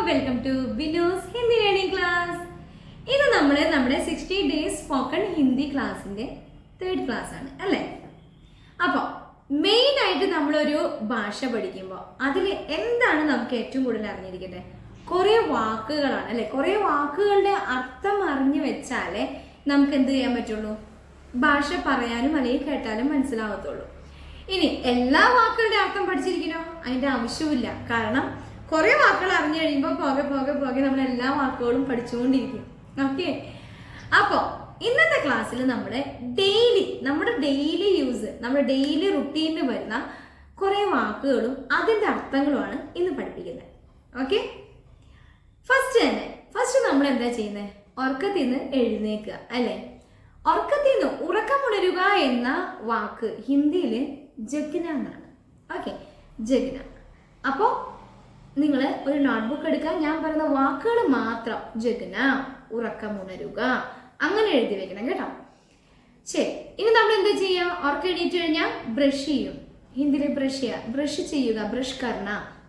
Welcome to Binu's Hindi learning class. ഇത് നമ്മുടെ 60 days spoken Hindi ക്ലാസ്സിന്റെ 3rd ക്ലാസ് ആണ് അല്ലേ? അപ്പോൾ മെയിൻ ആയിട്ട് നമ്മളൊരു ഭാഷ പഠിക്കുമ്പോൾ അതിൽ എന്താണ് നമുക്ക് ഏറ്റവും കൂടുതൽ അറിഞ്ഞിരിക്കേണ്ടത്? കുറേ വാക്കുകളാണ് അല്ലേ? കുറേ വാക്കുകളുടെ അർത്ഥം അറിഞ്ഞു വെച്ചാലേ നമുക്ക് എന്ത് ചെയ്യാൻ പറ്റുള്ളൂ? ഭാഷ പറയാനും അല്ലെങ്കിൽ കേട്ടാലും മനസ്സിലാവത്തുള്ളൂ. ഇനി എല്ലാ വാക്കുകളുടെ അർത്ഥം പഠിച്ചിരിക്കണോ? അതിൻ്റെ ആവശ്യമില്ല. കാരണം കുറേ വാക്കുകൾ അറിഞ്ഞു കഴിയുമ്പോൾ പോകെ നമ്മൾ എല്ലാ വാക്കുകളും പഠിച്ചുകൊണ്ടിരിക്കും. ഓക്കെ, അപ്പോൾ ഇന്നത്തെ ക്ലാസ്സിൽ നമ്മുടെ ഡെയിലി യൂസ്, നമ്മുടെ ഡെയിലി റുട്ടീനിൽ വരുന്ന കുറേ വാക്കുകളും അതിൻ്റെ അർത്ഥങ്ങളുമാണ് ഇന്ന് പഠിപ്പിക്കുന്നത്. ഓക്കെ, ഫസ്റ്റ് നമ്മൾ എന്താ ചെയ്യുന്നത്? ഉറക്കത്തിൽ നിന്ന് എഴുന്നേൽക്കുക അല്ലേ? ഉറക്കത്തിൽ നിന്ന് ഉറക്കമുണരുക എന്ന വാക്ക് ഹിന്ദിയിൽ ജഗ്ന എന്നാണ്. ഓക്കെ, ജഗ്ന. അപ്പോൾ നിങ്ങൾ ഒരു നോട്ട്ബുക്ക് എടുക്കുക, ഞാൻ പറയുന്ന വാക്കുകൾ മാത്രം ജഗ്ന, ഉറക്കമുണരുക, അങ്ങനെ എഴുതി വെക്കണം കേട്ടോ. ശരി, ഇനി നമ്മൾ എന്താ ചെയ്യുക? ഉറക്കം എണീറ്റ് കഴിഞ്ഞാൽ ബ്രഷ് ചെയ്യും. ഹിന്ദിയിൽ ബ്രഷ് ചെയ്യുക, ബ്രഷ് കർണ.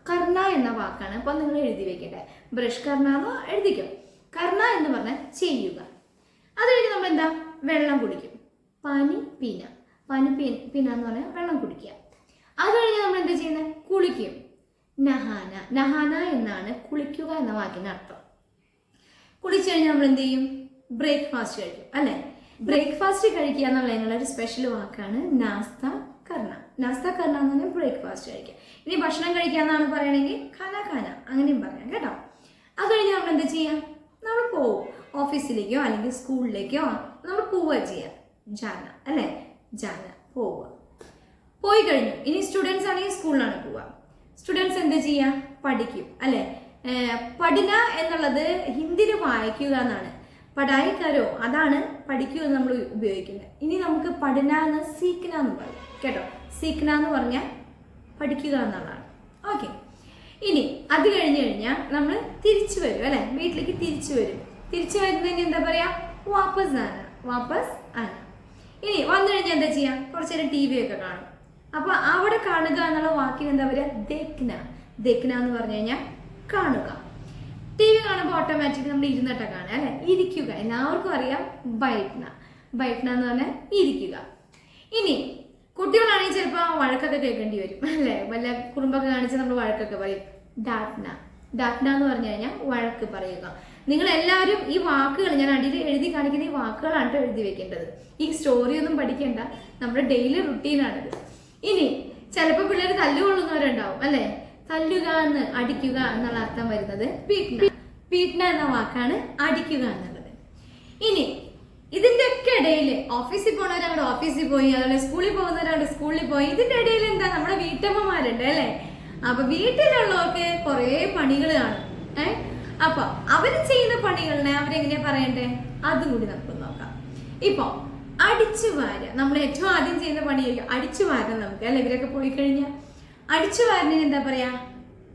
കർണ എന്ന വാക്കാണ്. അപ്പോൾ നിങ്ങൾ എഴുതി വെക്കട്ടെ. ബ്രഷ് കർണ എന്ന് എഴുതിക്കും. കർണ എന്ന് പറഞ്ഞാൽ ചെയ്യുക. അത് കഴിഞ്ഞ് നമ്മൾ എന്താ? വെള്ളം കുടിക്കും. പാനി പീന എന്ന് പറഞ്ഞാൽ വെള്ളം കുടിക്കുക. അത് കഴിഞ്ഞ് നമ്മൾ എന്താ ചെയ്യുന്നത്? കുളിക്കും. നഹാന എന്നാണ് കുളിക്കുക എന്ന വാക്കിന് അർത്ഥം. കുളിച്ചു കഴിഞ്ഞാൽ നമ്മൾ എന്ത് ചെയ്യും? ബ്രേക്ക്ഫാസ്റ്റ് കഴിക്കും അല്ലേ? ബ്രേക്ക്ഫാസ്റ്റ് കഴിക്കുക എന്നുള്ള ഞങ്ങളൊരു സ്പെഷ്യൽ വാക്കാണ് നാസ്ത കർണ. നാസ്ത കർണ എന്ന് പറഞ്ഞാൽ ബ്രേക്ക്ഫാസ്റ്റ് കഴിക്കുക. ഇനി ഭക്ഷണം കഴിക്കുക എന്നാണ് പറയണമെങ്കിൽ ഖാന അങ്ങനെയും പറയാം കേട്ടോ. അത് കഴിഞ്ഞ് നമ്മൾ എന്താ ചെയ്യാം? നമ്മൾ പോവും. ഓഫീസിലേക്കോ അല്ലെങ്കിൽ സ്കൂളിലേക്കോ നമ്മൾ പോവുക ചെയ്യാം. ജാന അല്ലേ? ജാന, പോവുക. പോയി കഴിഞ്ഞു. ഇനി സ്റ്റുഡൻസ് ആണെങ്കിൽ സ്കൂളിലാണ് പോവുക. സ്റ്റുഡൻസ് എന്താ ചെയ്യുക? പഠിക്കും അല്ലേ? പഠന എന്നുള്ളത് ഹിന്ദിയിൽ വായിക്കുക എന്നാണ്. പഠായി കരോ, അതാണ് പഠിക്കുക എന്ന് നമ്മൾ ഉപയോഗിക്കുന്നത്. ഇനി നമുക്ക് പഠന എന്ന് സീഖ്ന എന്ന് പറയും കേട്ടോ. സീഖ്ന എന്ന് പറഞ്ഞാൽ പഠിക്കുക എന്നുള്ളതാണ്. ഓക്കെ, ഇനി അത് കഴിഞ്ഞ് കഴിഞ്ഞാൽ നമ്മൾ തിരിച്ചു വരും അല്ലേ? വീട്ടിലേക്ക് തിരിച്ചു വരും. തിരിച്ചു വരുന്നതിന് എന്താ പറയുക? വാപ്പസ് ആന. ഇനി വന്നു കഴിഞ്ഞാൽ എന്താ ചെയ്യുക? കുറച്ച് നേരം TV ഒക്കെ കാണും. അപ്പോൾ അവിടെ കാണുക എന്നുള്ള വാക്കിന് എന്താ പറയുക? ദേഖ്ന എന്ന് പറഞ്ഞു കഴിഞ്ഞാൽ കാണുക. TV കാണുമ്പോൾ ഓട്ടോമാറ്റിക് നമ്മൾ ഇരുന്നിട്ട് കാണുക അല്ലെ? ഇരിക്കുക എല്ലാവർക്കും അറിയാം. ബൈഠ്ന എന്ന് പറഞ്ഞാൽ ഇരിക്കുക. ഇനി കുട്ടികളാണെങ്കിൽ ചിലപ്പോൾ വഴക്കൊക്കെ കേൾക്കേണ്ടി വരും അല്ലേ? വല്ല കുറുമ്പൊക്കെ കാണിച്ച് നമ്മൾ വഴക്കൊക്കെ പറയും. ഡാറ്റ്ന എന്ന് പറഞ്ഞു കഴിഞ്ഞാൽ വഴക്ക് പറയുക. നിങ്ങൾ എല്ലാവരും ഈ വാക്കുകൾ ഞാൻ അടിയിൽ എഴുതി കാണിക്കുന്ന ഈ വാക്കുകളാണ് എഴുതി വെക്കേണ്ടത്. ഈ സ്റ്റോറി ഒന്നും പഠിക്കേണ്ട, നമ്മുടെ ഡെയിലി റുട്ടീനാണിത്. ഇനി ചിലപ്പോൾ പിള്ളേർ തല്ലുകൊള്ളുന്നവരുണ്ടാവും അല്ലേ? തല്ലുക എന്ന്, അടിക്കുക എന്നുള്ള അർത്ഥം വരുന്നത് പീട്ന എന്ന വാക്കാണ് അടിക്കുക എന്നുള്ളത്. ഇനി ഇതിന്റെ ഒക്കെ ഇടയിൽ ഓഫീസിൽ പോകുന്നവരവിടെ ഓഫീസിൽ പോയി, അതുപോലെ സ്കൂളിൽ പോകുന്നവരവിടെ സ്കൂളിൽ പോയി. ഇതിന്റെ ഇടയിൽ എന്താ? നമ്മുടെ വീട്ടമ്മമാരുണ്ട് അല്ലേ? അപ്പൊ വീട്ടിലുള്ളവർക്ക് കുറേ പണികൾ കാണും. അപ്പൊ അവര് ചെയ്യുന്ന പണികളിനെ അവരെങ്ങനെയാ പറയണ്ടേ? അതും കൂടി നമുക്ക് നോക്കാം. ഇപ്പൊ അടിച്ചു വാരുക, നമ്മൾ ഏറ്റവും ആദ്യം ചെയ്യുന്ന പണിയായിരിക്കും അടിച്ചു വാരണം നമുക്ക് അല്ലെ? ഇവരൊക്കെ പോയി കഴിഞ്ഞാൽ അടിച്ചു വാരുന്നതിന് എന്താ പറയാ?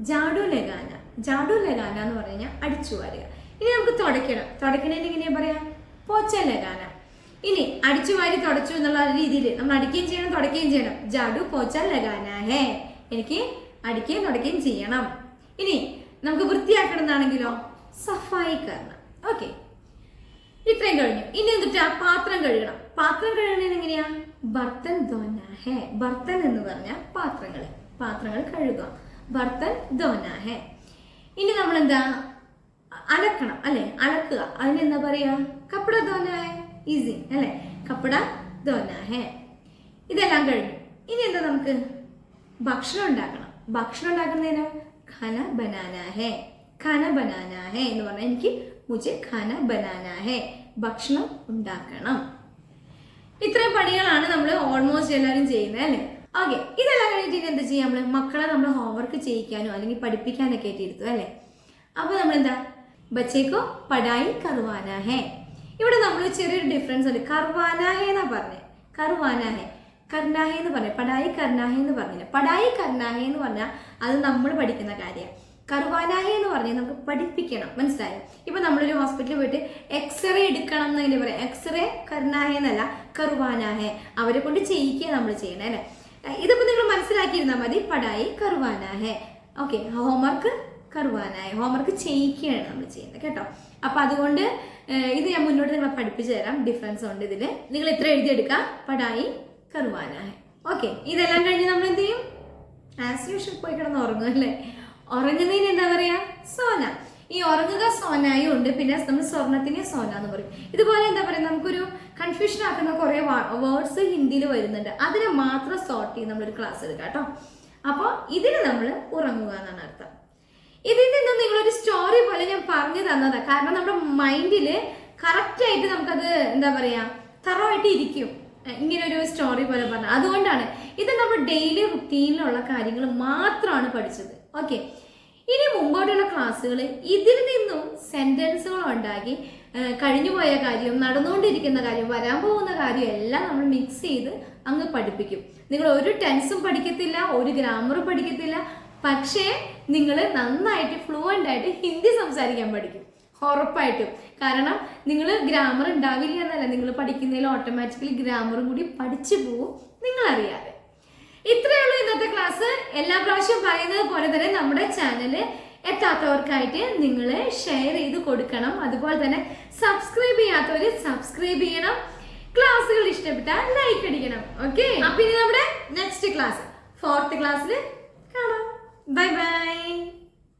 ജാഡു ലഗാന എന്ന് പറഞ്ഞു കഴിഞ്ഞാൽ അടിച്ചു വാരുക. ഇനി നമുക്ക് തുടയ്ക്കണേന് എങ്ങനെയാ പറയാ? പോച്ച ലഗാന. ഇനി അടിച്ചു വാരി തുടച്ചു എന്നുള്ള രീതിയിൽ നമ്മൾ അടിക്കുകയും ചെയ്യണം, തുടയ്ക്കുകയും ചെയ്യണം. ജാഡു പോച്ച ലഗാന ഹേ, എനിക്ക് അടിക്കുകയും തുടയ്ക്കുകയും ചെയ്യണം. ഇനി നമുക്ക് വൃത്തിയാക്കണം എന്നാണെങ്കിലോ സഫായി കരണം. ഓക്കെ, ഇത്രയും കഴിഞ്ഞു. ഇനി എന്നിട്ട് പാത്രം കഴുകണം. പാത്രം കഴുകണത് എങ്ങനെയാ? ബർത്തൻ ധോന ഹേ. ബർത്തൻ എന്ന് പറഞ്ഞാൽ പാത്രങ്ങൾ കഴുകുക. ബർത്തൻ ധോന ഹേ. ഇനി നമ്മൾ എന്താ? അലക്കണം അല്ലെ? അലക്കുക. അതിനെന്താ പറയാ? കപ്പട ധോന ഹേ. ഈസി അല്ലെ? കപ്പട ധോന ഹേ. ഇതെല്ലാം കഴിഞ്ഞു. ഇനി എന്താ? നമുക്ക് ഭക്ഷണം ഉണ്ടാക്കണം. ഭക്ഷണം ഉണ്ടാക്കുന്നതിനോ ഖാന ബനാന ഹേ എന്ന് പറഞ്ഞാൽ എനിക്ക് മുझे ഖാന ബനാന ഹേ, ഭക്ഷണം ഉണ്ടാക്കണം. ഇത്രയും പണികളാണ് നമ്മൾ ഓൾമോസ്റ്റ് എല്ലാവരും ചെയ്യുന്നത് അല്ലേ? ഓക്കെ, ഇതെല്ലാം കഴിഞ്ഞിട്ട് എന്താ ചെയ്യുക? മക്കളെ നമ്മൾ ഹോംവർക്ക് ചെയ്യിക്കാനോ അല്ലെങ്കിൽ പഠിപ്പിക്കാനൊക്കെ ആയിട്ട് ഇരുത്തും അല്ലേ? അപ്പോൾ നമ്മളെന്താ? ബച്ചേക്കോ പടായി കർവാന ഹേ. ഇവിടെ നമ്മൾ ചെറിയൊരു ഡിഫറൻസ് ഉണ്ട്. കർവാന ഹേ എന്നാ പറഞ്ഞേ, കർവാന ഹേ. കർണാഹേ എന്ന് പറഞ്ഞ, പടായി കർണാഹേ എന്ന് പറഞ്ഞില്ല. പടായി കർണാഹേ എന്ന് പറഞ്ഞാൽ അത് നമ്മൾ പഠിക്കുന്ന കാര്യമാണ്. കർവാനാഹേ എന്ന് പറഞ്ഞാൽ നമുക്ക് പഠിപ്പിക്കണം. മനസ്സിലായോ? ഇപ്പൊ നമ്മളൊരു ഹോസ്പിറ്റലിൽ പോയിട്ട് എക്സ്റേ എടുക്കണം എന്നതിന് പറയാം. എക്സ്റേ കർണാഹേ എന്നല്ല, കർവാനാഹേ. അവരെ കൊണ്ട് ചെയ്യിക്കുക നമ്മൾ ചെയ്യണേ അല്ലേ? ഇതിപ്പോ നിങ്ങൾ മനസ്സിലാക്കിയിരുന്നാൽ മതി. പടായി കർവാനാഹേ. ഓക്കെ, ഹോംവർക്ക് കർവാനായ. ഹോംവർക്ക് ചെയ്യിക്കുകയാണ് നമ്മൾ ചെയ്യുന്നത് കേട്ടോ. അപ്പം അതുകൊണ്ട് ഇത് ഞാൻ മുന്നോട്ട് നിങ്ങളെ പഠിപ്പിച്ചു തരാം. ഡിഫറൻസ് ഉണ്ട് ഇതിൽ. നിങ്ങൾ ഇത്ര എഴുതിയെടുക്കുക. പടായി കർവാനായ. ഓക്കെ, ഇതെല്ലാം കഴിഞ്ഞ് നമ്മൾ എന്ത് ചെയ്യും? ആസ് യൂഷ്വൽ പോയി കിടന്ന് ഉറങ്ങും അല്ലേ. ഉറങ്ങുന്നതിന് എന്താ പറയുക? സോന. ഈ ഉറങ്ങുക സോനായും ഉണ്ട്, പിന്നെ നമ്മൾ സ്വർണത്തിനെ സോന എന്ന് പറയും. ഇതുപോലെ എന്താ പറയുക, നമുക്കൊരു കൺഫ്യൂഷൻ ആക്കുന്ന കുറേ വേർഡ്സ് ഹിന്ദിയിൽ വരുന്നുണ്ട്. അതിനെ മാത്രം സോർട്ട് ചെയ്ത് നമ്മളൊരു ക്ലാസ് എടുക്കാം കേട്ടോ. അപ്പോൾ ഇതിന് നമ്മൾ ഉറങ്ങുക എന്നാണ് അർത്ഥം. ഇതിൽ നിന്നും നിങ്ങളൊരു സ്റ്റോറി പോലെ ഞാൻ പറഞ്ഞു തന്നതാണ്. കാരണം നമ്മുടെ മൈൻഡിൽ കറക്റ്റായിട്ട് നമുക്കത് എന്താ പറയുക, തറവായിട്ട് ഇരിക്കും ഇങ്ങനെ ഒരു സ്റ്റോറി പോലെ പറഞ്ഞാൽ. അതുകൊണ്ടാണ് ഇത് നമ്മൾ ഡെയിലി റുട്ടീനിലുള്ള കാര്യങ്ങൾ മാത്രമാണ് പഠിച്ചത്. ഓക്കെ, ഇനി മുമ്പോട്ടുള്ള ക്ലാസ്സുകൾ ഇതിൽ നിന്നും സെന്റൻസുകൾ ഉണ്ടാക്കി കഴിഞ്ഞുപോയ കാര്യം, നടന്നുകൊണ്ടിരിക്കുന്ന കാര്യം, വരാൻ പോകുന്ന കാര്യം എല്ലാം നമ്മൾ മിക്സ് ചെയ്ത് അങ്ങ് പഠിപ്പിക്കും. നിങ്ങൾ ഒരു ടെൻസും പഠിക്കത്തില്ല, ഒരു ഗ്രാമറും പഠിക്കത്തില്ല, പക്ഷേ നിങ്ങൾ നന്നായിട്ട് ഫ്ലുവൻ്റ് ആയിട്ട് ഹിന്ദി സംസാരിക്കാൻ പഠിക്കും ഉറപ്പായിട്ടും. കാരണം നിങ്ങൾ ഗ്രാമർ ഉണ്ടാവില്ല എന്നല്ല, നിങ്ങൾ പഠിക്കുന്നതിൽ ഓട്ടോമാറ്റിക്കലി ഗ്രാമറും കൂടി പഠിച്ചു പോവും നിങ്ങളറിയാതെ. ഇത്രയേ ഉള്ളൂ ഇന്നത്തെ ക്ലാസ്. എല്ലാ പ്രാവശ്യം പറയുന്നത് പോലെ തന്നെ നമ്മുടെ ചാനൽ എത്താത്തവർക്കായിട്ട് നിങ്ങൾ ഷെയർ ചെയ്ത് കൊടുക്കണം. അതുപോലെ തന്നെ സബ്സ്ക്രൈബ് ചെയ്യാത്തവർ സബ്സ്ക്രൈബ് ചെയ്യണം. ക്ലാസ്സുകൾ ഇഷ്ടപ്പെട്ടാൽ ലൈക്ക് അടിക്കണം. ഓക്കെ, അപ്പൊ ഇനി നമ്മുടെ നെക്സ്റ്റ് ക്ലാസ് 4th ക്ലാസ്സിൽ കാണാം. Bye bye.